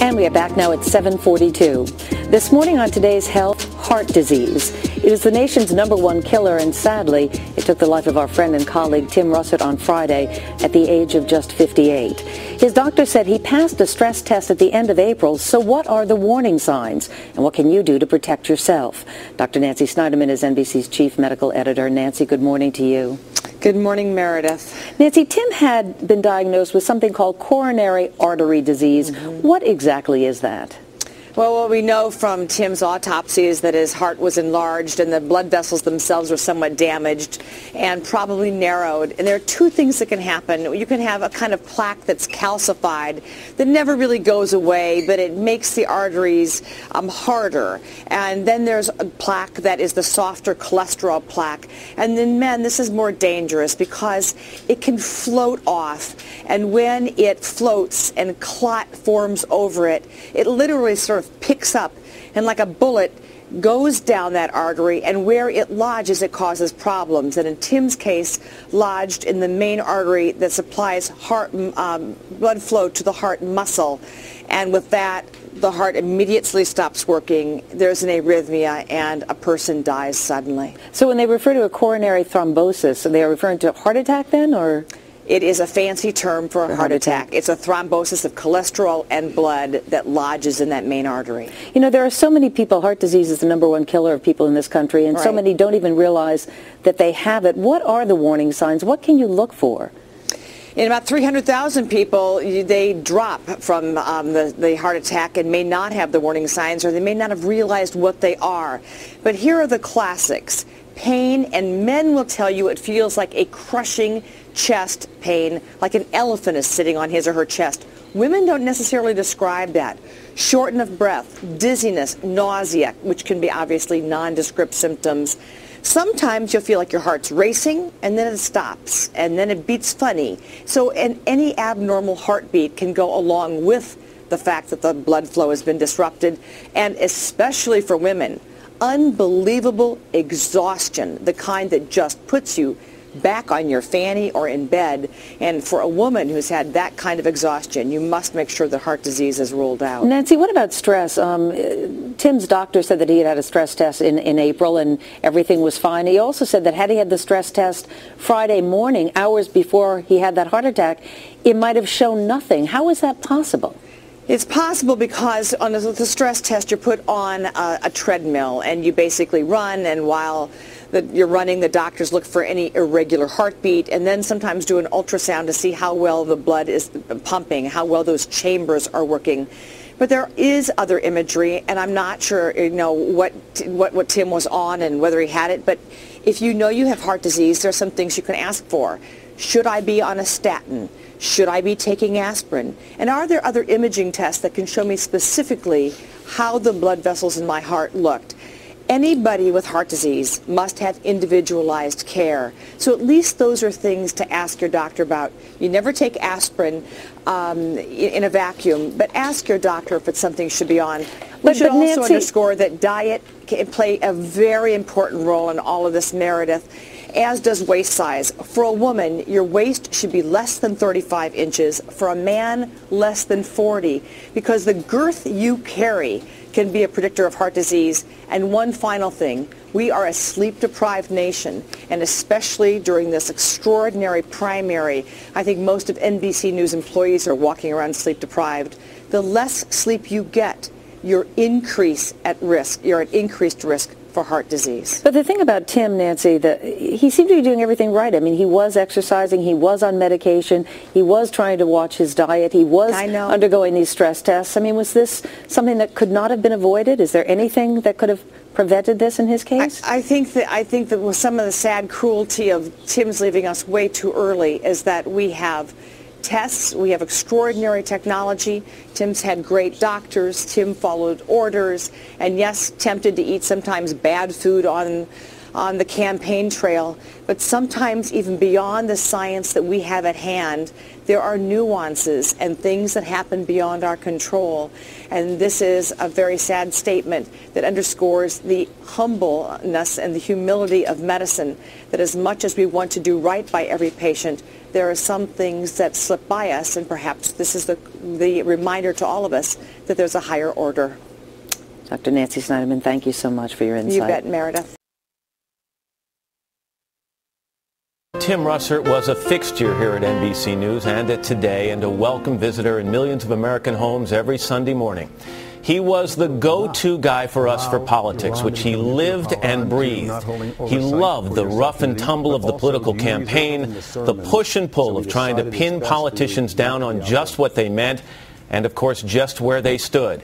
And we are back now at 7:42. This morning on today's Health, heart disease. It is the nation's #1 killer, and sadly, it took the life of our friend and colleague Tim Russert on Friday at the age of just 58. His doctor said he passed a stress test at the end of April, so what are the warning signs? And what can you do to protect yourself? Dr. Nancy Snyderman is NBC's chief medical editor. Nancy, good morning to you. Good morning, Meridith. Nancy, Tim had been diagnosed with something called coronary artery disease. What exactly is that? Well, what we know from Tim's autopsy is that his heart was enlarged and the blood vessels themselves were somewhat damaged and probably narrowed. And there are two things that can happen. You can have a kind of plaque that's calcified that never really goes away, but it makes the arteries harder. And then there's a plaque that is the softer cholesterol plaque. And in men, this is more dangerous because it can float off. And when it floats and clot forms over it, it literally sort of picks up and like a bullet goes down that artery, and where it lodges it causes problems. And in Tim's case, lodged in the main artery that supplies heart blood flow to the heart muscle, and with that the heart immediately stops working, there's an arrhythmia, and a person dies suddenly. So when they refer to a coronary thrombosis, are they referring to a heart attack then, or? It is a fancy term for a heart attack. It's a thrombosis of cholesterol and blood that lodges in that main artery. You know, there are so many people, heart disease is the #1 killer of people in this country, and so many don't even realize that they have it. What are the warning signs? What can you look for? In about 300,000 people, they drop from the heart attack and may not have the warning signs, or they may not have realized what they are. But here are the classics. Pain, and men will tell you it feels like a crushing chest pain, like an elephant is sitting on his or her chest. Women don't necessarily describe that. Shortness of breath, dizziness, nausea, which can be obviously nondescript symptoms. Sometimes you'll feel like your heart's racing, and then it stops, and then it beats funny. So any abnormal heartbeat can go along with the fact that the blood flow has been disrupted, and especially for women, unbelievable exhaustion, the kind that just puts you back on your fanny or in bed. And for a woman who's had that kind of exhaustion, you must make sure that heart disease is ruled out. Nancy, what about stress? Tim's doctor said that he had a stress test in April and everything was fine. He also said that had he had the stress test Friday morning, hours before he had that heart attack, it might have shown nothing. How is that possible? It's possible because on the stress test you're put on a treadmill and you basically run, and while you're running, the doctors look for any irregular heartbeat and then sometimes do an ultrasound to see how well the blood is pumping, how well those chambers are working. But there is other imagery, and I'm not sure, what Tim was on and whether he had it, but if you know you have heart disease, there are some things you can ask for. Should I be on a statin? Should I be taking aspirin? And are there other imaging tests that can show me specifically how the blood vessels in my heart looked? Anybody with heart disease must have individualized care. So at least those are things to ask your doctor about. You never take aspirin in a vacuum, but ask your doctor if it's something you should be on. We should also Nancy, underscore that diet can play a very important role in all of this, Meridith, as does waist size. For a woman, your waist should be less than 35 inches. For a man, less than 40, because the girth you carry can be a predictor of heart disease. And one final thing, we are a sleep-deprived nation, and especially during this extraordinary primary, I think most of NBC News employees are walking around sleep-deprived. The less sleep you get, you're at increased risk for heart disease. But the thing about Tim, Nancy, that he seemed to be doing everything right. I mean, he was exercising, he was on medication, he was trying to watch his diet, he was undergoing these stress tests. I mean, was this something that could not have been avoided? Is there anything that could have prevented this in his case? I think that with some of the sad cruelty of Tim's leaving us way too early is that we have tests, we have extraordinary technology. Tim's had great doctors. Tim followed orders, and yes, tempted to eat sometimes bad food on on the campaign trail, but sometimes even beyond the science that we have at hand, there are nuances and things that happen beyond our control. And this is a very sad statement that underscores the humbleness and the humility of medicine, that as much as we want to do right by every patient, there are some things that slip by us, and perhaps this is the reminder to all of us that there's a higher order. Dr. Nancy Snyderman, thank you so much for your insight. You bet, Meridith. Tim Russert was a fixture here at NBC News and at Today, and a welcome visitor in millions of American homes every Sunday morning. He was the go-to guy for us for politics, which he lived and breathed. He loved the rough and tumble of the political campaign, the push and pull of trying to pin politicians down on just what they meant, and of course just where they stood.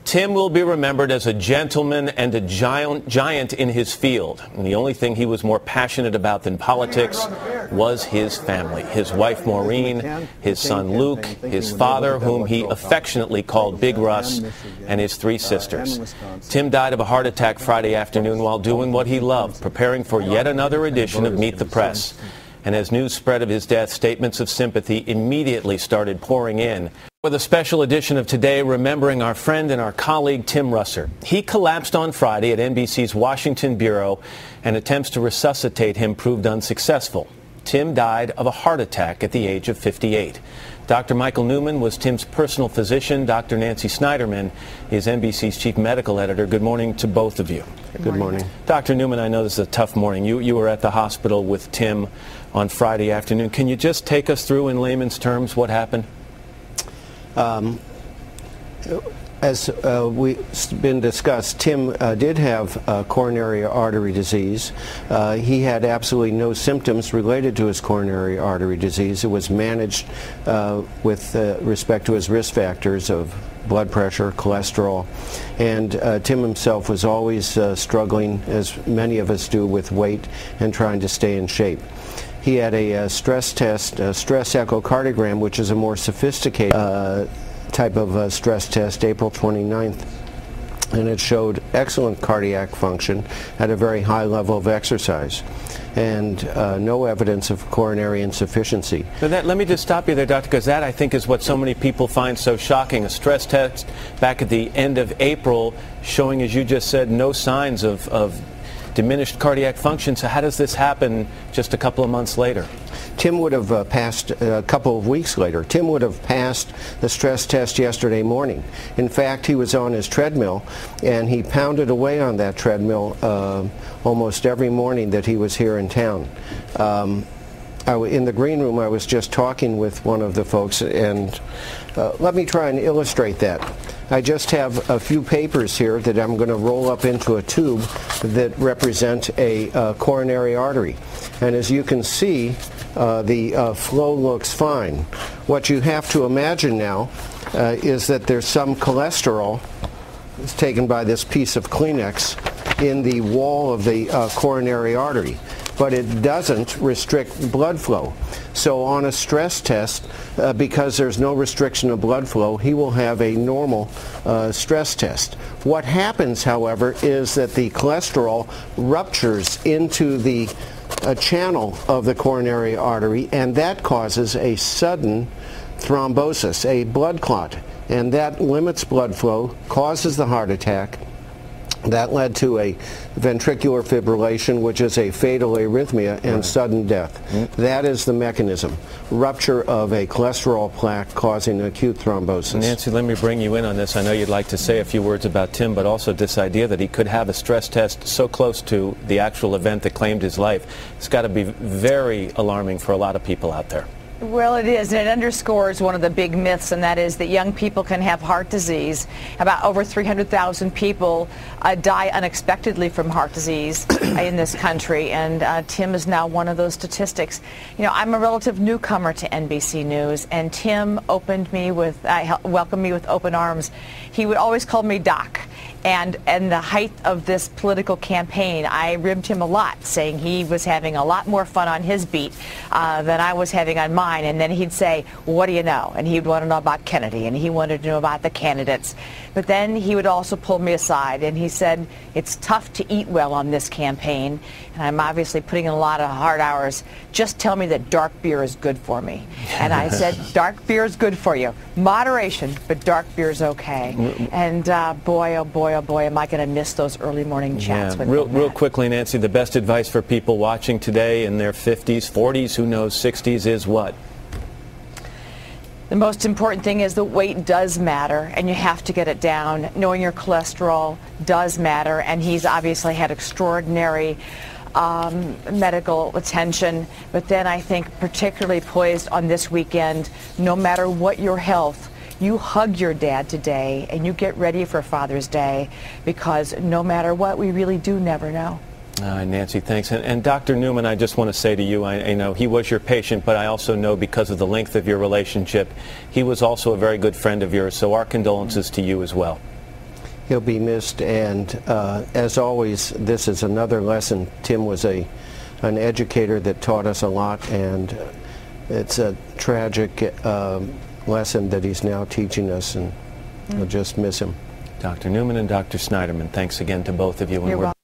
Tim will be remembered as a gentleman and a giant in his field. And the only thing he was more passionate about than politics was his family. His wife Maureen, his son Luke, his father, whom he affectionately called Big Russ, and his 3 sisters. Tim died of a heart attack Friday afternoon while doing what he loved, preparing for yet another edition of Meet the Press. And as news spread of his death, statements of sympathy immediately started pouring in. With a special edition of Today remembering our friend and our colleague Tim Russert. He collapsed on Friday at NBC's Washington bureau, and attempts to resuscitate him proved unsuccessful. Tim died of a heart attack at the age of 58. Dr. Michael Newman was Tim's personal physician. Dr. Nancy Snyderman is NBC's chief medical editor. Good morning to both of you. Good morning. Dr. Newman, I know this is a tough morning. You were at the hospital with Tim on Friday afternoon. Can you just take us through in layman's terms what happened? As we've been discussed, Tim did have coronary artery disease. He had absolutely no symptoms related to his coronary artery disease. It was managed with respect to his risk factors of blood pressure, cholesterol, and Tim himself was always struggling, as many of us do, with weight and trying to stay in shape. He had a stress test, a stress echocardiogram, which is a more sophisticated type of stress test, April 29th, and it showed excellent cardiac function at a very high level of exercise, and no evidence of coronary insufficiency. Let me just stop you there, Doctor, because that, I think, is what so many people find so shocking. A stress test back at the end of April showing, as you just said, no signs of diminished cardiac function. So how does this happen just a couple of months later? Tim would have passed a couple of weeks later. Tim would have passed the stress test yesterday morning. In fact, he was on his treadmill, and he pounded away on that treadmill almost every morning that he was here in town. In the green room, I was just talking with one of the folks, and let me try and illustrate that. I just have a few papers here that I'm going to roll up into a tube that represent a coronary artery. And as you can see, the flow looks fine. What you have to imagine now is that there's some cholesterol taken by this piece of Kleenex in the wall of the coronary artery, but it doesn't restrict blood flow. So on a stress test, because there's no restriction of blood flow, he will have a normal stress test. What happens, however, is that the cholesterol ruptures into the channel of the coronary artery, and that causes a sudden thrombosis, a blood clot, and that limits blood flow, causes the heart attack. That led to a ventricular fibrillation, which is a fatal arrhythmia and sudden death. That is the mechanism. Rupture of a cholesterol plaque causing acute thrombosis. Nancy, let me bring you in on this. I know you'd like to say a few words about Tim, but also this idea that he could have a stress test so close to the actual event that claimed his life. It's got to be very alarming for a lot of people out there. Well, it is, and it underscores one of the big myths, and that is that young people can have heart disease. About over 300,000 people die unexpectedly from heart disease in this country, and Tim is now one of those statistics. You know, I'm a relative newcomer to NBC News, and Tim welcomed me with open arms. He would always call me Doc. And the height of this political campaign, I ribbed him a lot, saying he was having a lot more fun on his beat than I was having on mine. And then he'd say, what do you know? And he'd want to know about Kennedy, and he wanted to know about the candidates. But then he would also pull me aside, and he said, it's tough to eat well on this campaign, and I'm obviously putting in a lot of hard hours. Just tell me that dark beer is good for me. And I said, dark beer is good for you. Moderation, but dark beer is okay. And boy, oh boy, oh boy, am I going to miss those early morning chats with him. Real quickly, Nancy, the best advice for people watching today in their 50s, 40s, who knows, 60s is what? The most important thing is that weight does matter, and you have to get it down. Knowing your cholesterol does matter, and he's obviously had extraordinary medical attention. But then I think particularly poised on this weekend, no matter what your health, you hug your dad today, and you get ready for Father's Day, because no matter what, we really do never know. Nancy, thanks. And Dr. Newman, I just want to say to you, I know he was your patient, but I also know because of the length of your relationship, he was also a very good friend of yours, so our condolences to you as well. He'll be missed, and as always, this is another lesson. Tim was an educator that taught us a lot, and it's a tragic lesson that he's now teaching us, and we'll just miss him. Dr. Newman and Dr. Snyderman, thanks again to both of you. You're welcome.